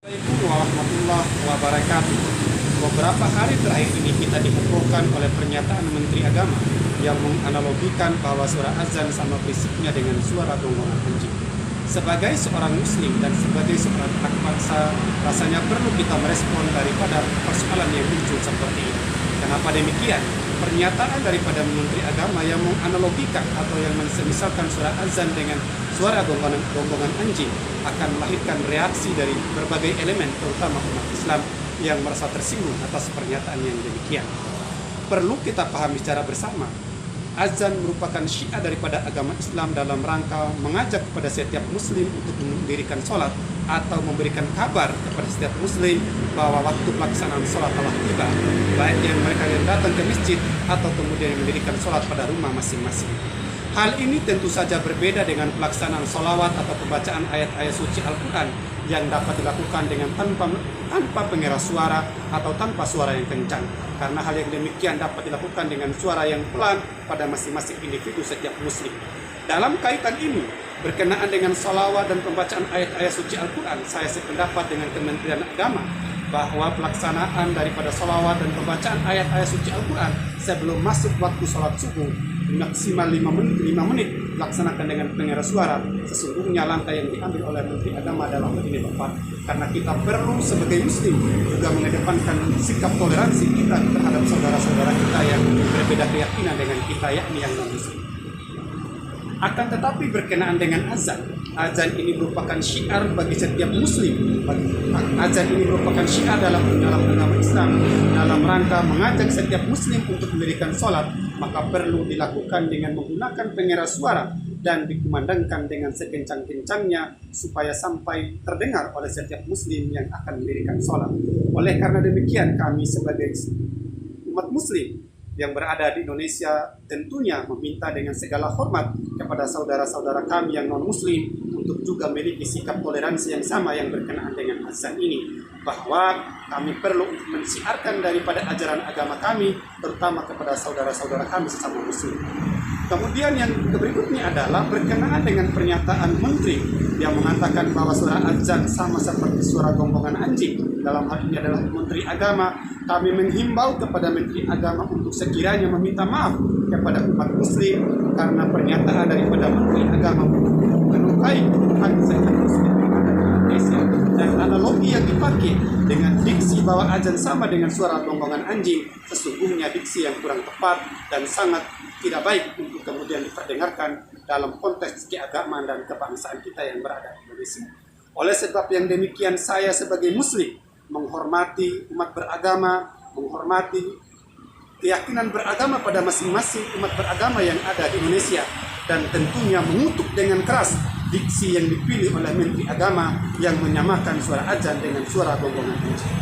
Assalamualaikum warahmatullahi wabarakatuh. Beberapa hari terakhir ini kita dihebohkan oleh pernyataan Menteri Agama yang menganalogikan bahwa suara azan sama fisiknya dengan suara gonggongan anjing. Sebagai seorang muslim dan sebagai seorang anak bangsa, rasanya perlu kita merespon daripada persoalan yang muncul seperti ini. Kenapa demikian? Pernyataan daripada Menteri Agama yang menganalogikan atau yang misalkan suara azan dengan suara gonggongan anjing akan melahirkan reaksi dari berbagai elemen, terutama umat Islam yang merasa tersinggung atas pernyataan yang demikian. Perlu kita pahami secara bersama, azan merupakan syiar daripada agama Islam dalam rangka mengajak kepada setiap muslim untuk mendirikan sholat atau memberikan kabar kepada setiap muslim bahwa waktu pelaksanaan sholat telah tiba, baik yang mereka yang datang ke masjid atau kemudian yang mendirikan sholat pada rumah masing-masing. Hal ini tentu saja berbeda dengan pelaksanaan sholawat atau pembacaan ayat-ayat suci Al-Quran yang dapat dilakukan dengan tanpa pengeras suara atau tanpa suara yang kencang. Karena hal yang demikian dapat dilakukan dengan suara yang pelan pada masing-masing individu setiap muslim. Dalam kaitan ini, berkenaan dengan sholawat dan pembacaan ayat-ayat suci Al-Quran, saya sependapat dengan Kementerian Agama bahwa pelaksanaan daripada sholawat dan pembacaan ayat-ayat suci Al-Quran sebelum masuk waktu sholat subuh maksimal 5 menit dilaksanakan dengan pengeras suara. Sesungguhnya langkah yang diambil oleh Menteri Agama dalam hal ini tepat, karena kita perlu sebagai muslim juga mengedepankan sikap toleransi kita terhadap saudara-saudara kita yang berbeda keyakinan dengan kita, yakni yang non-muslim. Akan tetapi berkenaan dengan azan ini merupakan syiar bagi setiap muslim. Azan ini merupakan syiar dalam agama Islam dalam rangka mengajak setiap muslim untuk mendirikan sholat, maka perlu dilakukan dengan menggunakan pengeras suara dan dikumandangkan dengan sekencang-kencangnya supaya sampai terdengar oleh setiap muslim yang akan mendirikan sholat. Oleh karena demikian, kami sebagai umat muslim yang berada di Indonesia tentunya meminta dengan segala hormat kepada saudara-saudara kami yang non-muslim untuk juga memiliki sikap toleransi yang sama yang berkenaan dengan azan ini, bahwa kami perlu untuk mensiarkan daripada ajaran agama kami terutama kepada saudara-saudara kami sesama muslim. Kemudian yang berikutnya adalah berkenaan dengan pernyataan Menteri yang mengatakan bahwa suara azan sama seperti suara gonggongan anjing. Dalam hal ini adalah Menteri Agama. Kami menghimbau kepada Menteri Agama untuk sekiranya meminta maaf kepada umat muslim karena pernyataan daripada Menteri Agama melukai hati setiap muslim yang ada di Indonesia. Dan analogi yang dipakai dengan diksi bahwa azan sama dengan suara gonggongan anjing sesungguhnya diksi yang kurang tepat dan sangat tidak baik untuk kemudian diperdengarkan dalam konteks keagamaan dan kebangsaan kita yang berada di Indonesia. Oleh sebab yang demikian, saya sebagai muslim menghormati umat beragama, menghormati keyakinan beragama pada masing-masing umat beragama yang ada di Indonesia, dan tentunya mengutuk dengan keras diksi yang dipilih oleh Menteri Agama yang menyamakan suara azan dengan suara gonggongan anjing.